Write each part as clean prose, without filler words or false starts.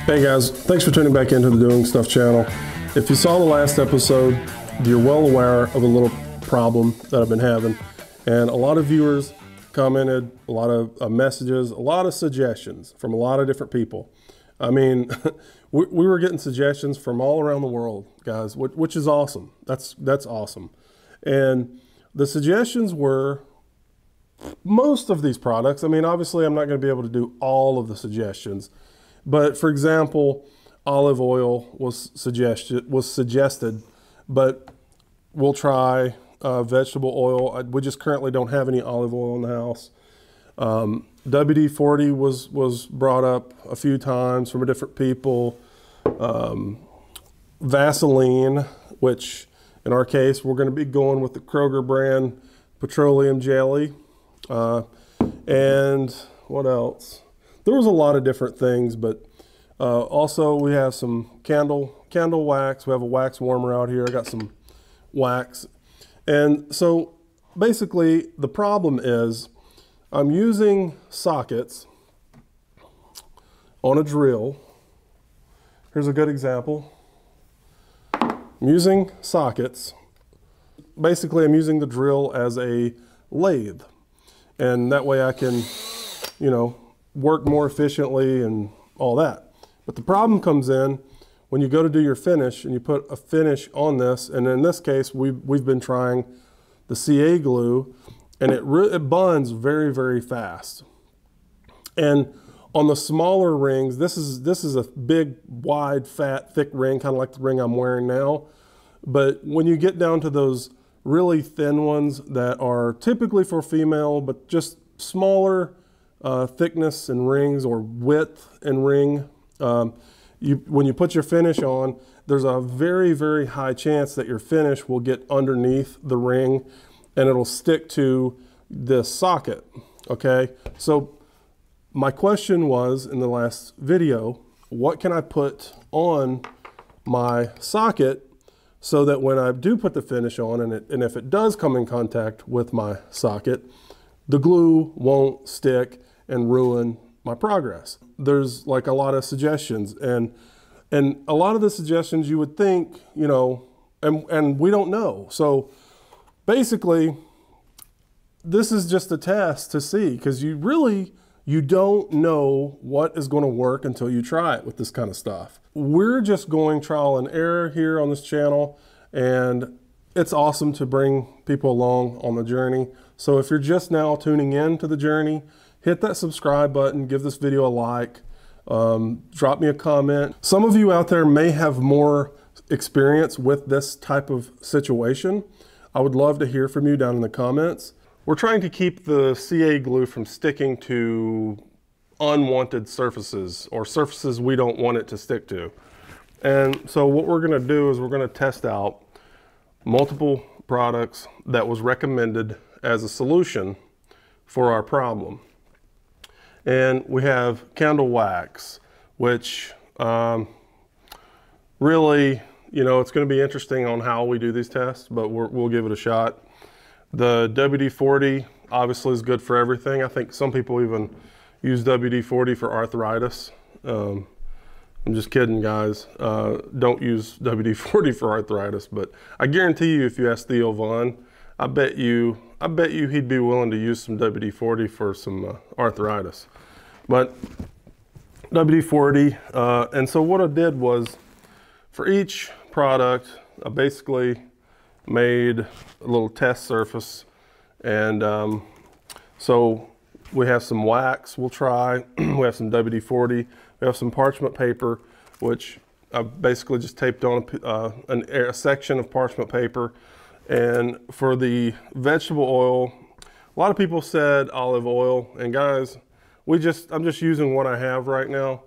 Hey guys, thanks for tuning back into the Doing Stuff channel. If you saw the last episode, you're well aware of a little problem that I've been having. And a lot of viewers commented, a lot of messages, a lot of suggestions from a lot of different people. I mean, we were getting suggestions from all around the world, guys, which is awesome. That's awesome. And the suggestions were most of these products. I mean, obviously I'm not going to be able to do all of the suggestions, but for example, olive oil was suggested, but we'll try vegetable oil. We just currently don't have any olive oil in the house. WD-40 was brought up a few times from different people. Vaseline, which in our case, we're going to be going with the Kroger brand petroleum jelly. And what else? There was a lot of different things, but also we have some candle wax. We have a wax warmer out here. I got some wax. And so basically the problem is I'm using sockets on a drill. Here's a good example. I'm using sockets. Basically I'm using the drill as a lathe. And that way I can, you know, work more efficiently and all that. But the problem comes in when you go to do your finish and you put a finish on this, and in this case we've been trying the CA glue, and it bonds very, very fast. And on the smaller rings, this is a big, wide, fat, thick ring, kind of like the ring I'm wearing now. But when you get down to those really thin ones that are typically for female, but just smaller thickness and rings or width and ring, when you put your finish on, there's a very, very high chance that your finish will get underneath the ring and it'll stick to this socket, okay? So my question was in the last video, what can I put on my socket so that when I do put the finish on and if it does come in contact with my socket, the glue won't stick and ruin my progress. There's like a lot of suggestions, and a lot of the suggestions you would think, you know, and we don't know. So basically, this is just a test to see, because you don't know what is going to work until you try it with this kind of stuff. We're just going trial and error here on this channel, and it's awesome to bring people along on the journey. So if you're just now tuning in to the journey, hit that subscribe button, give this video a like, drop me a comment. Some of you out there may have more experience with this type of situation. I would love to hear from you down in the comments. We're trying to keep the CA glue from sticking to unwanted surfaces or surfaces we don't want it to stick to. And so what we're going to do is we're going to test out multiple products that was recommended as a solution for our problem. And we have candle wax, which really, you know, it's going to be interesting on how we do these tests, but we'll give it a shot. The WD-40 obviously is good for everything. I think some people even use WD-40 for arthritis. I'm just kidding, guys. Don't use WD-40 for arthritis, but I guarantee you if you ask Theo Vaughn, I bet you he'd be willing to use some WD-40 for some arthritis. But WD-40, and so what I did was for each product, I basically made a little test surface. And so we have some wax we'll try, we have some WD-40, we have some parchment paper, which I basically just taped on a section of parchment paper. And for the vegetable oil, a lot of people said olive oil, and guys, I'm just using what I have right now.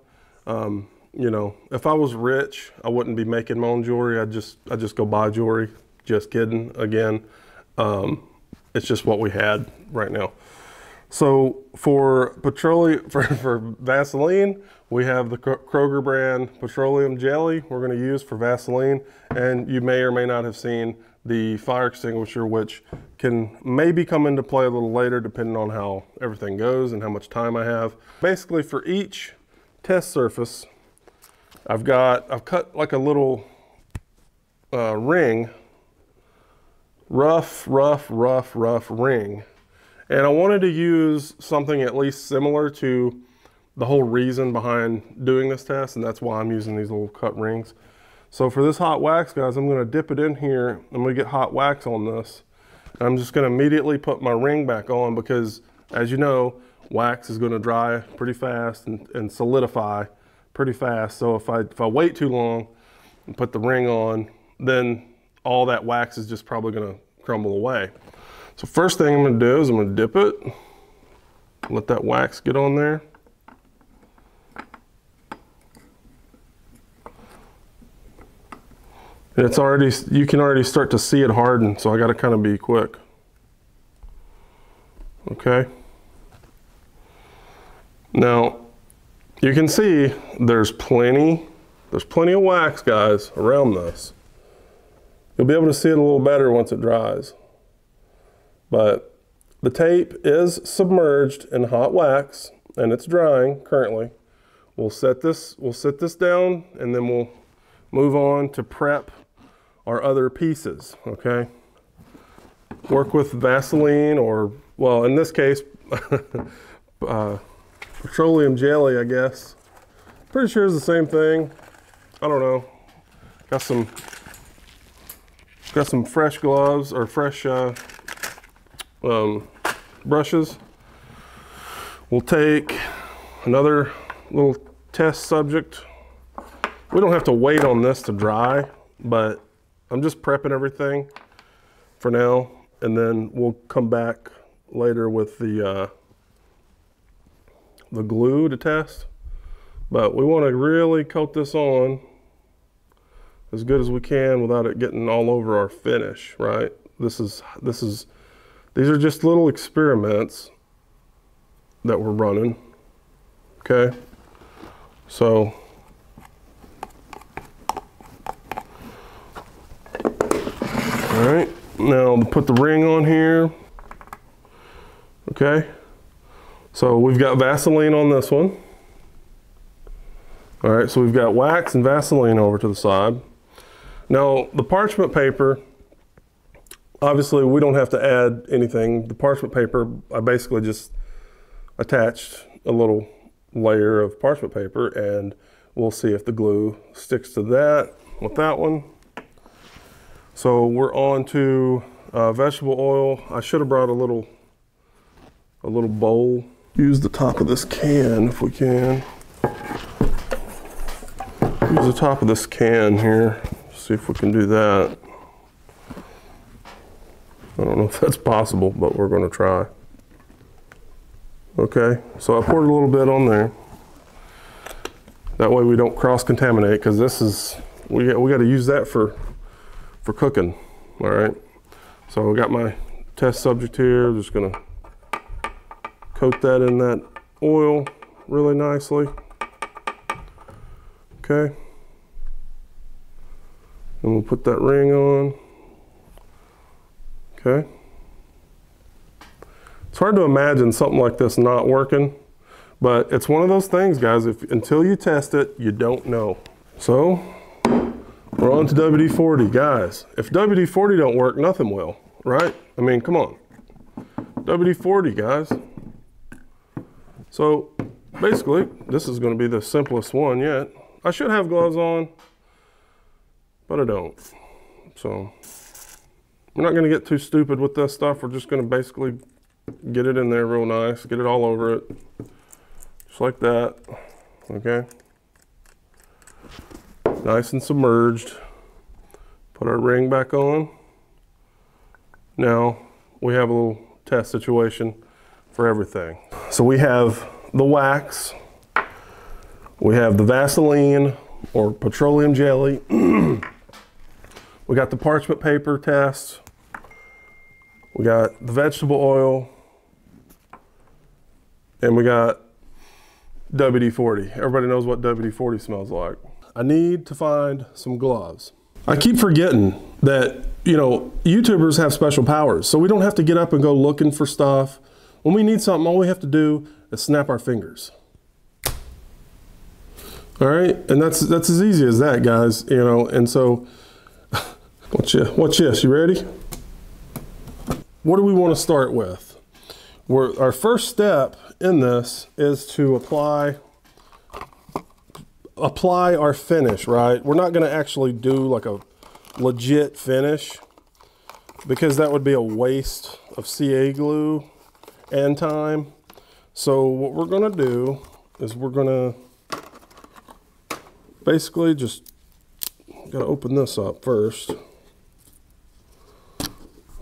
You know, if I was rich, I wouldn't be making my own jewelry. I'd just go buy jewelry. Just kidding. Again, it's just what we had right now. So for Vaseline, we have the Kroger brand petroleum jelly we're going to use for Vaseline, and you may or may not have seen the fire extinguisher, which can maybe come into play a little later depending on how everything goes and how much time I have. Basically for each test surface, I've cut like a little ring, rough ring. And I wanted to use something at least similar to the whole reason behind doing this test, and that's why I'm using these little cut rings. So for this hot wax, guys, I'm gonna dip it in here. I'm gonna get hot wax on this. And I'm just gonna immediately put my ring back on because, as you know, wax is gonna dry pretty fast and solidify pretty fast. So if I wait too long and put the ring on, then all that wax is just probably gonna crumble away. So first thing I'm gonna do is I'm gonna dip it, let that wax get on there. And it's already, you can already start to see it harden, so I gotta kind of be quick. Okay. Now, you can see there's plenty of wax, guys, around this. You'll be able to see it a little better once it dries. But the tape is submerged in hot wax and it's drying currently. We'll sit this down and then we'll move on to prep our other pieces, okay? Work with Vaseline or, well, in this case, petroleum jelly, I guess. Pretty sure it's the same thing. I don't know. Got some fresh gloves or fresh brushes. We'll take another little test subject. We don't have to wait on this to dry, but I'm just prepping everything for now, and then we'll come back later with the glue to test. But we want to really coat this on as good as we can without it getting all over our finish, right? These are just little experiments that we're running, okay? So, all right, now to put the ring on here, okay? So we've got Vaseline on this one. All right, so we've got wax and Vaseline over to the side. Now, the parchment paper, obviously we don't have to add anything. The parchment paper, I basically just attached a little layer of parchment paper and we'll see if the glue sticks to that with that one. So we're on to vegetable oil. I should have brought a little bowl. Use the top of this can if we can. Use the top of this can here. See if we can do that. I don't know if that's possible, but we're going to try. Okay, so I poured a little bit on there. That way we don't cross-contaminate, because this is, we got to use that for cooking. All right, so I got my test subject here. I'm just going to coat that in that oil really nicely. Okay. And we'll put that ring on. Okay. It's hard to imagine something like this not working, but it's one of those things, guys, until you test it, you don't know. So we're on to WD-40. Guys, if WD-40 don't work, nothing will, right? I mean, come on. WD-40, guys. So basically, this is going to be the simplest one yet. I should have gloves on, but I don't. So we're not going to get too stupid with this stuff. We're just going to basically get it in there real nice, get it all over it, just like that, okay? Nice and submerged. Put our ring back on. Now we have a little test situation for everything. So we have the wax, we have the Vaseline or petroleum jelly, we got the parchment paper test, we got the vegetable oil, and we got WD-40. Everybody knows what WD-40 smells like. I need to find some gloves. I keep forgetting that, you know, YouTubers have special powers, so we don't have to get up and go looking for stuff. When we need something, all we have to do is snap our fingers. All right, and that's as easy as that, guys. You know, and so watch this. You ready? What do we want to start with? Our first step in this is to apply our finish, right? We're not going to actually do like a legit finish because that would be a waste of CA glue and time. So what we're going to do is we're going to basically just got to open this up first.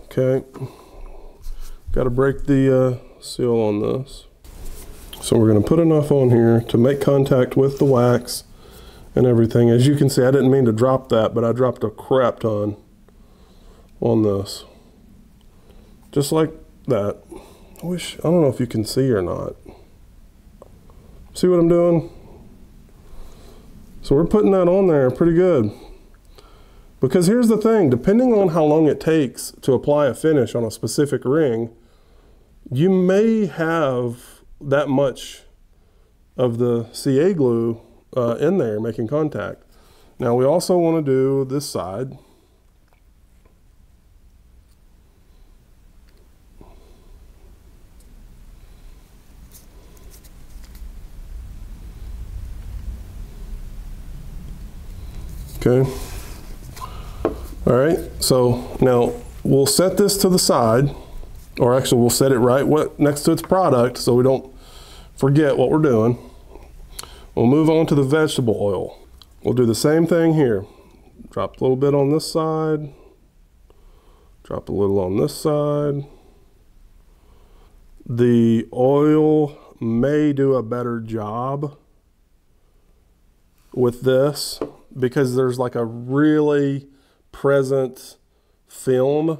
Okay. Got to break the seal on this. So we're going to put enough on here to make contact with the wax and everything. As you can see, I didn't mean to drop that, but I dropped a crap ton on this. Just like that. I don't know if you can see or not. See what I'm doing? So we're putting that on there pretty good. Because here's the thing, depending on how long it takes to apply a finish on a specific ring, you may have that much of the CA glue in there making contact. Now we also want to do this side. Okay. All right, so now we'll set this to the side, or actually we'll set it right next to its product so we don't forget what we're doing. We'll move on to the vegetable oil. We'll do the same thing here. Drop a little bit on this side, drop a little on this side. The oil may do a better job with this because there's like a really present film,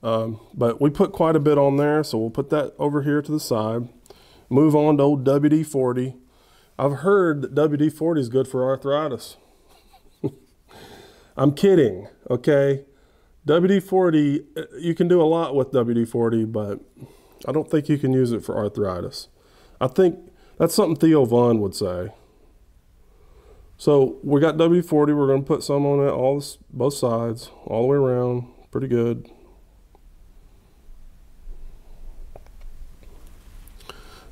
but we put quite a bit on there, so we'll put that over here to the side. Move on to old WD-40. I've heard that WD-40 is good for arthritis. I'm kidding, okay? WD-40, you can do a lot with WD-40, but I don't think you can use it for arthritis. I think that's something Theo Vaughn would say. So we got WD-40, we're going to put some on it, both sides, all the way around, pretty good.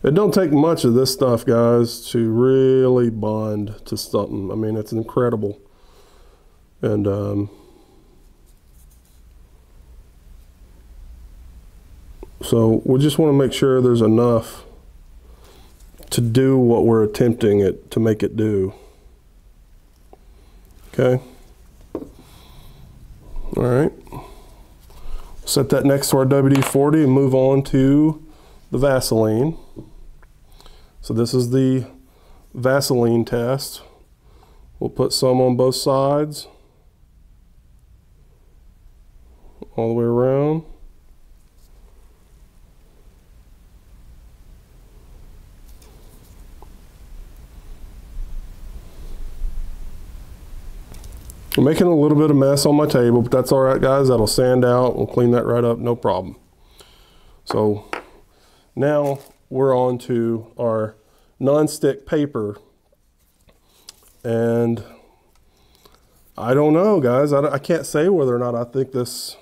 It don't take much of this stuff, guys, to really bond to something. I mean, it's incredible. And so we just want to make sure there's enough to do what we're attempting to make it do. Okay. All right. Set that next to our WD-40 and move on to the Vaseline. So this is the Vaseline test. We'll put some on both sides, all the way around. I'm making a little bit of mess on my table, but that's all right, guys. That'll sand out. We'll clean that right up, no problem. So now we're on to our non-stick paper. And I don't know, guys. I can't say whether or not I think this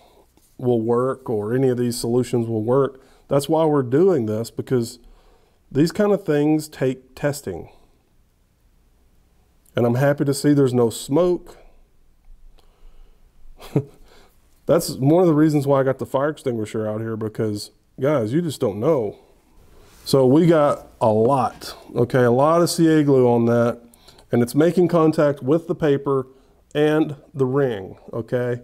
will work or any of these solutions will work. That's why we're doing this, because these kind of things take testing. And I'm happy to see there's no smoke. That's one of the reasons why I got the fire extinguisher out here, because guys, you just don't know. So we got a lot, okay, a lot of CA glue on that, and it's making contact with the paper and the ring, okay?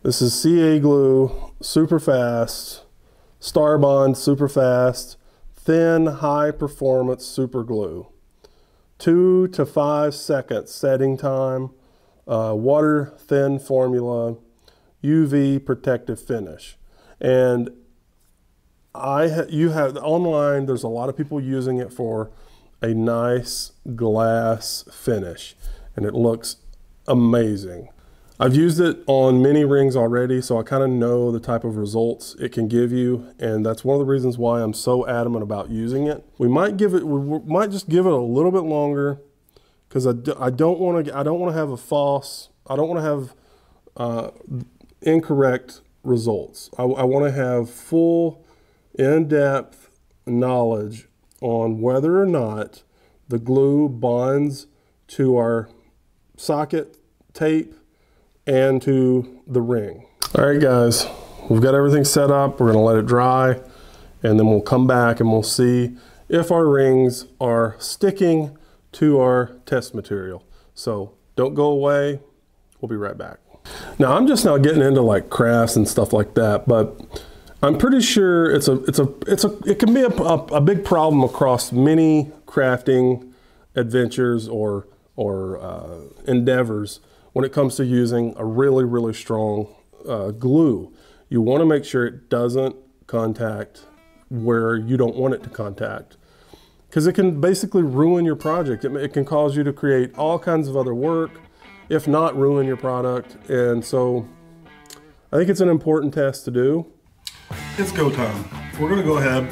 This is CA glue, super fast, Star Bond, super fast, thin, high performance super glue. 2 to 5 seconds setting time. Water thin formula, UV protective finish. And you have online, there's a lot of people using it for a nice glass finish, and it looks amazing. I've used it on many rings already, so I kind of know the type of results it can give you, and that's one of the reasons why I'm so adamant about using it. We might just give it a little bit longer because I don't want to have incorrect results. I want to have full, in-depth knowledge on whether or not the glue bonds to our socket tape and to the ring. All right, guys, we've got everything set up. We're gonna let it dry, and then we'll come back and we'll see if our rings are sticking to our test material. So don't go away. We'll be right back. Now, I'm just now getting into like crafts and stuff like that, but I'm pretty sure it can be a big problem across many crafting adventures or endeavors when it comes to using a really, really strong glue. You want to make sure it doesn't contact where you don't want it to contact, because it can basically ruin your project. It can cause you to create all kinds of other work, if not ruin your product. And so I think it's an important test to do. It's go time. We're gonna go ahead,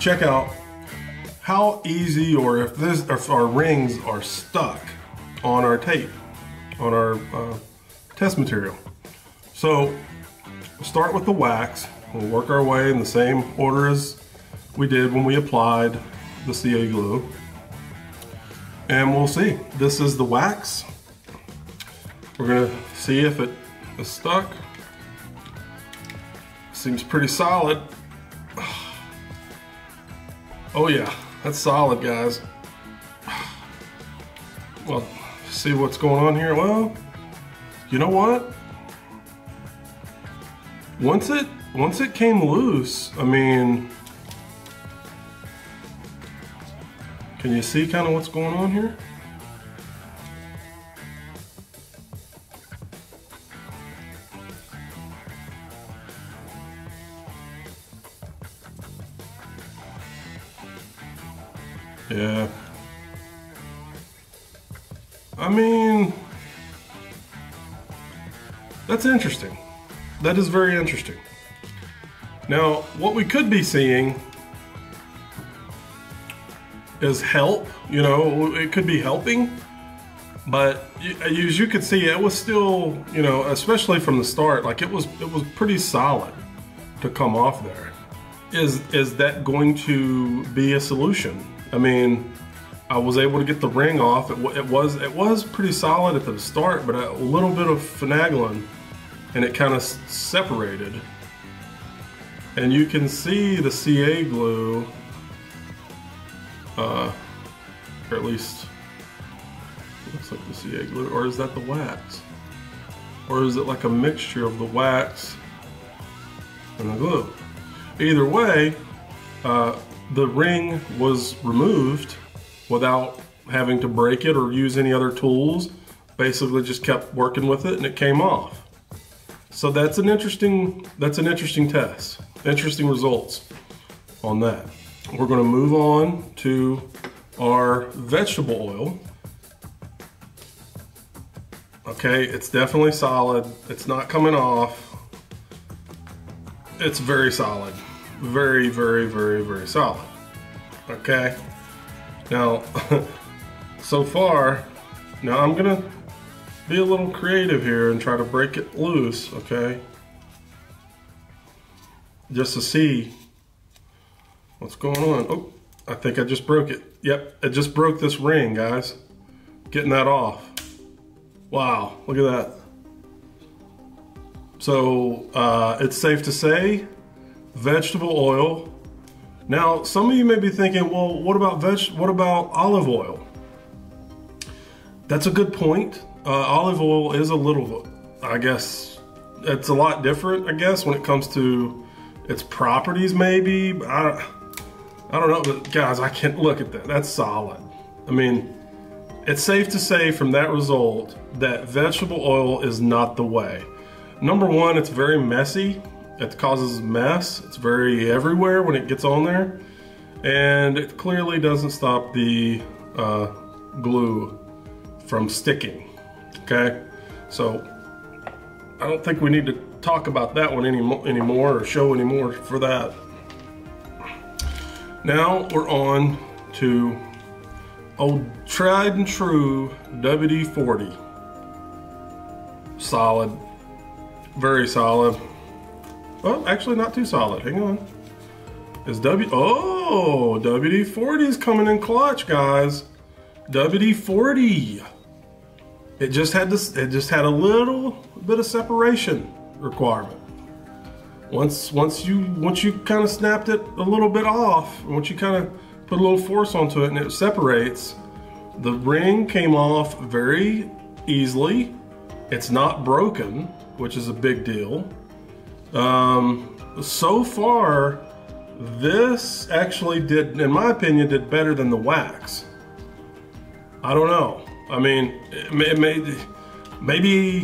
check out how easy, or if our rings are stuck on our tape, on our test material. So we'll start with the wax. We'll work our way in the same order as we did when we applied the CA glue. And we'll see. This is the wax. We're gonna see if it is stuck. Seems pretty solid. Oh yeah, that's solid, guys. Well, see what's going on here? Well, you know what? Once it came loose, I mean, can you see kind of what's going on here? Yeah. I mean, that's interesting. That is very interesting. Now, what we could be seeing is help, you know, it could be helping, but as you could see, it was still, you know, especially from the start, like it was pretty solid to come off there. Is that going to be a solution? I mean, I was able to get the ring off. It was pretty solid at the start, but a little bit of finagling and it kind of separated. And you can see the CA glue, or at least looks like the CA glue, or is that the wax? Or is it like a mixture of the wax and the glue? Either way, the ring was removed without having to break it or use any other tools. Basically just kept working with it and it came off. So that's an interesting test. Interesting results on that. We're going to move on to our vegetable oil. Okay, it's definitely solid. It's not coming off. It's very solid. Very, very, very, very solid. Okay. Now, so far, now I'm gonna be a little creative here and try to break it loose, okay? Just to see what's going on. Oh, I think I just broke it. Yep, it just broke this ring, guys. Getting that off. Wow, look at that. So, it's safe to say, vegetable oil. Now, some of you may be thinking, well, what about olive oil? That's a good point. Olive oil is a little, I guess, it's a lot different, I guess, when it comes to its properties, maybe. I don't know, but guys, I can't look at that. That's solid. I mean, it's safe to say from that result that vegetable oil is not the way. Number one, it's very messy. It causes mess. It's very everywhere when it gets on there. And it clearly doesn't stop the glue from sticking, okay? So I don't think we need to talk about that one anymore or show anymore for that. Now we're on to Old tried and true WD-40. Solid. Very solid. Well, actually not too solid. Hang on. Oh, WD-40 is coming in clutch, guys. WD-40. It just had this. It just had a little bit of separation requirement. Once you kind of snapped it a little bit off, once you kind of put a little force onto it and it separates, the ring came off very easily. It's not broken, which is a big deal. So far, this actually did, in my opinion, did better than the wax. I don't know. I mean, maybe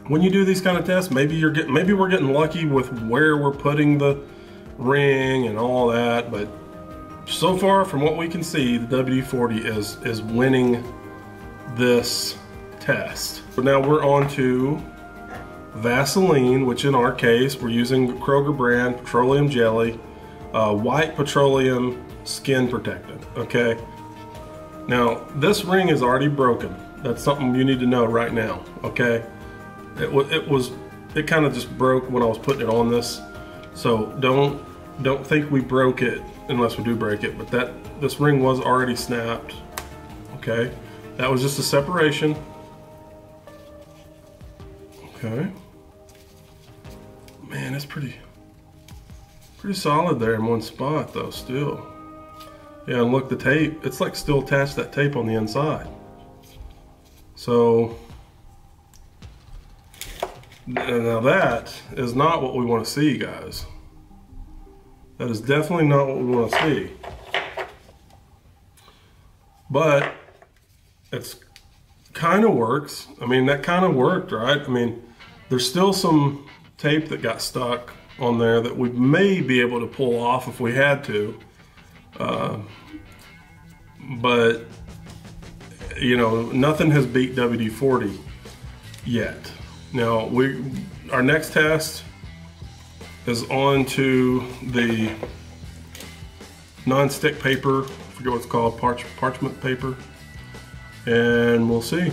when you do these kind of tests, maybe we're getting lucky with where we're putting the ring and all that. But so far, from what we can see, the WD-40 is winning this test. But now we're on to Vaseline, which in our case, we're using Kroger brand petroleum jelly, white petroleum skin protectant, okay? Now, this ring is already broken. That's something you need to know right now, okay? It kind of just broke when I was putting it on this. So don't think we broke it unless we do break it, but this ring was already snapped, okay? That was just a separation. Okay. Man, it's pretty solid there in one spot though, still. Yeah, and look, the tape, it's like still attached that tape on the inside. So, now that is not what we want to see, guys. That is definitely not what we want to see. But, it's kind of works. I mean, that kind of worked, right? I mean, there's still some tape that got stuck on there that we may be able to pull off if we had to. But, you know, nothing has beat WD-40 yet. Now, our next test is on to the non-stick paper, I forget what it's called, parchment paper, and we'll see.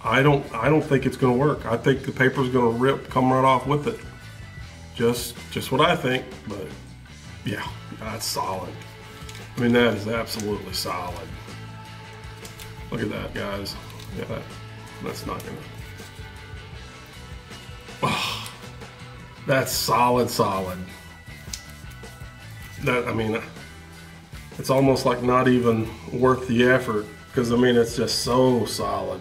I don't think it's going to work. I think the paper's going to come right off with it. Just what I think, but yeah, that's solid. I mean, that is absolutely solid. Look at that, guys. Yeah, that's not gonna. Oh, that's solid. I mean, it's almost like not even worth the effort because I mean, it's just so solid.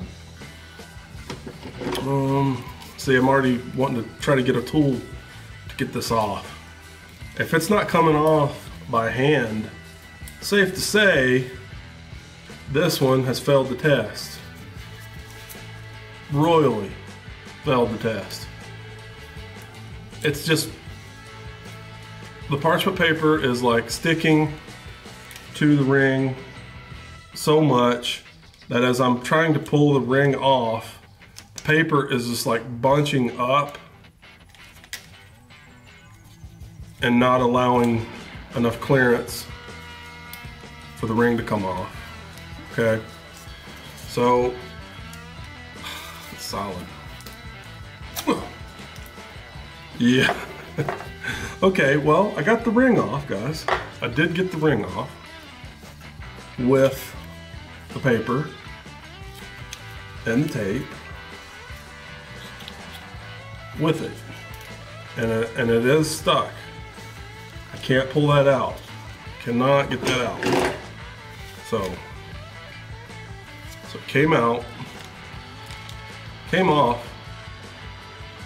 See, I'm already wanting to try to get a tool to get this off. If it's not coming off by hand, safe to say, this one has failed the test. Royally failed the test. It's just, the parchment paper is like sticking to the ring so much that as I'm trying to pull the ring off, the paper is just like bunching up and not allowing enough clearance for the ring to come off. Okay, so it's solid. Yeah. Okay, well, I got the ring off, guys. I did get the ring off with the paper and the tape with it, and it is stuck. I can't pull that out. Cannot get that out. So it came out, came off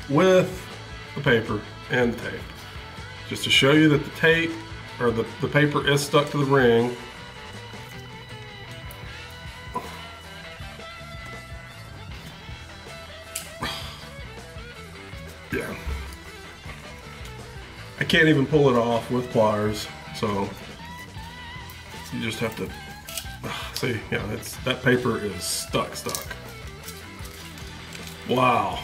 with the paper and the tape. Just to show you that the tape, or the paper is stuck to the ring. Yeah. I can't even pull it off with pliers, so you just have to see. Yeah, that paper is stuck. Wow.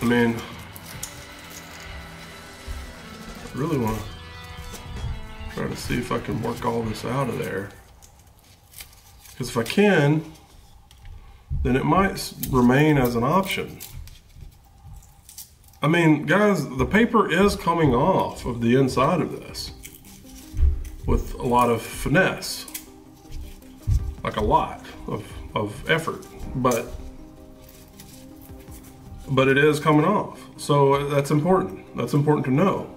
I mean, I really want to Try to see if I can work all this out of there. Because if I can, then it might remain as an option. I mean, guys, the paper is coming off of the inside of this with a lot of finesse, like a lot of effort, but it is coming off. So that's important. That's important to know.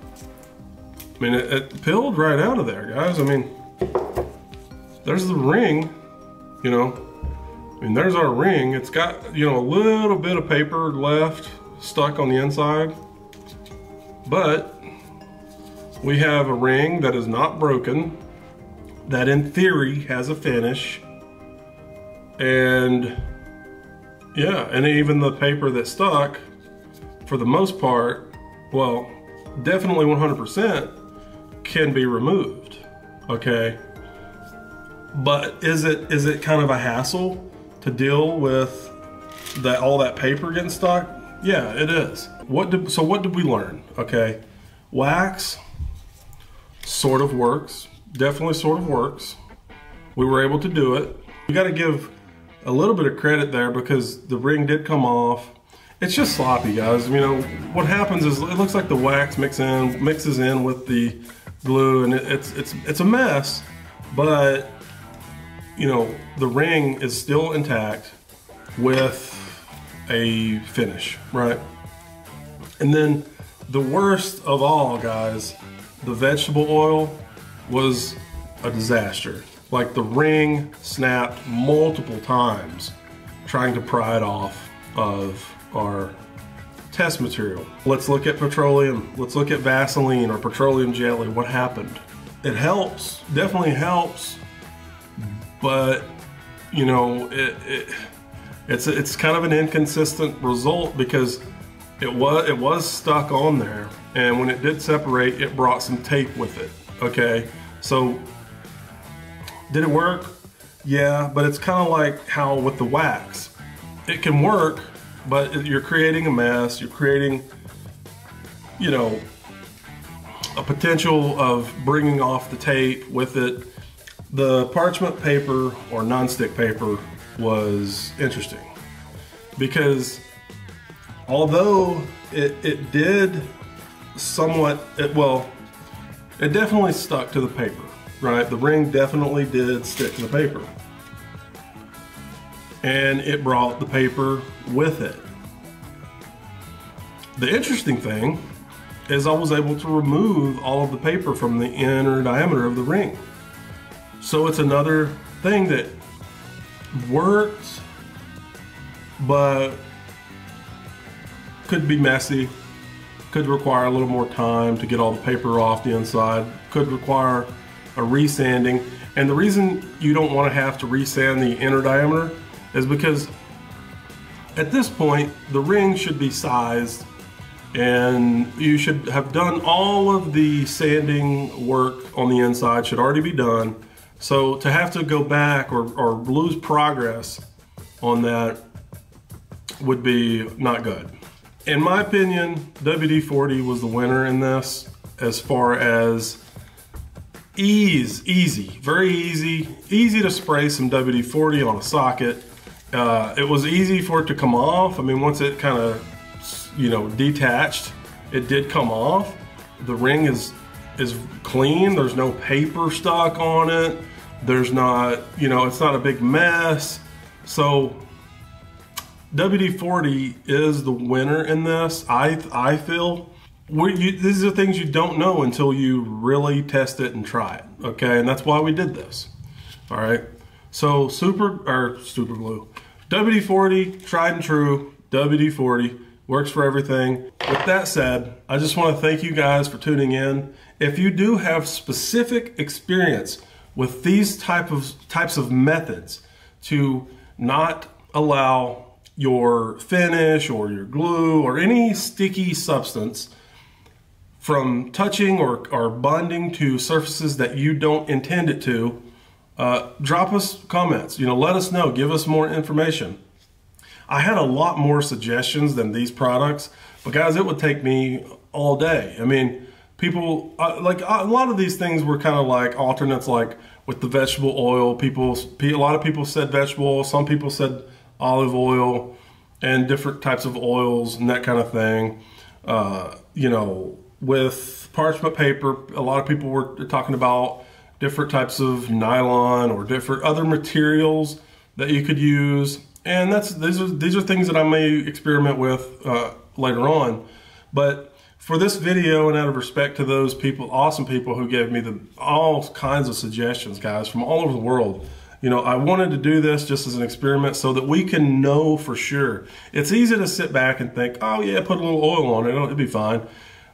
I mean, it peeled right out of there, guys. I mean, there's the ring, you know. I mean, there's our ring. It's got, you know, a little bit of paper left stuck on the inside, but we have a ring that is not broken, that in theory has a finish, and yeah, and even the paper that stuck, for the most part, well, definitely 100% can be removed, okay? But is it kind of a hassle to deal with all that paper getting stuck? Yeah, it is. So what did we learn? Okay, wax sort of works, definitely sort of works. We were able to do it. We got to give a little bit of credit there because the ring did come off. It's just sloppy, guys. You know, what happens is it looks like the wax mixes in with the glue, and it's a mess, but you know, the ring is still intact with a finish, right? And then the worst of all, guys, the vegetable oil was a disaster. Like, the ring snapped multiple times trying to pry it off of our test material. Let's look at petroleum. Let's look at Vaseline or petroleum jelly. What happened? It helps, definitely helps, but you know, it's kind of an inconsistent result because it was stuck on there, and when it did separate, it brought some tape with it. Okay, so did it work? Yeah, but it's kind of like how with the wax, it can work, but you're creating a mess. You're creating, you know, a potential of bringing off the tape with it. The parchment paper or nonstick paper was interesting because although it did somewhat, it definitely stuck to the paper, right? The ring definitely did stick to the paper, and it brought the paper with it. The interesting thing is I was able to remove all of the paper from the inner diameter of the ring. So it's another thing that worked, but could be messy, could require a little more time to get all the paper off the inside, could require a resanding. And the reason you don't want to have to resand the inner diameter is because at this point, the ring should be sized and you should have done all of the sanding work on the inside, should already be done. So to have to go back or lose progress on that would be not good. In my opinion, WD-40 was the winner in this as far as easy, very easy to spray some WD-40 on a socket. It was easy for it to come off. I mean, once it kind of, you know, detached, it did come off. The ring is clean. There's no paper stuck on it. There's not, you know, it's not a big mess. So WD-40 is the winner in this. I feel these are things you don't know until you really test it and try it. Okay, and that's why we did this. All right. So super glue, WD-40, tried and true. WD-40 works for everything. With that said, I just want to thank you guys for tuning in. If you do have specific experience with these types of methods to not allow your finish or your glue or any sticky substance from touching or bonding to surfaces that you don't intend it to, drop us comments. You know, let us know, give us more information. I had a lot more suggestions than these products, but guys, it would take me all day. I mean, People, like a lot of these things were kind of like alternates, like with the vegetable oil. A lot of people said vegetable oil, some people said olive oil, and different types of oils and that kind of thing. You know, with parchment paper, a lot of people were talking about different types of nylon or different other materials that you could use. And these are things that I may experiment with later on. But for this video, and out of respect to those people, awesome people who gave me all kinds of suggestions, guys, from all over the world, you know, I wanted to do this just as an experiment so that we can know for sure. It's easy to sit back and think, oh yeah, put a little oil on it, it'll be fine.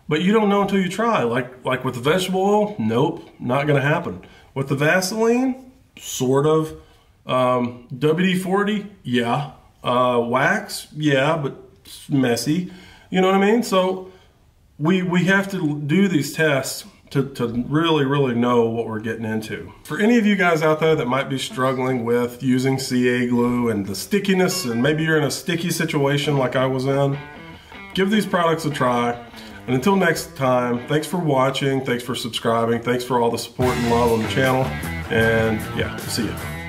But you don't know until you try. Like with the vegetable oil, nope, not gonna happen. With the Vaseline, sort of. WD-40, yeah. Wax, yeah, but it's messy. You know what I mean? So we have to do these tests to really, really know what we're getting into. For any of you guys out there that might be struggling with using CA glue and the stickiness, and maybe you're in a sticky situation like I was in, give these products a try. And until next time, thanks for watching, thanks for subscribing, thanks for all the support and love on the channel, and yeah, see ya.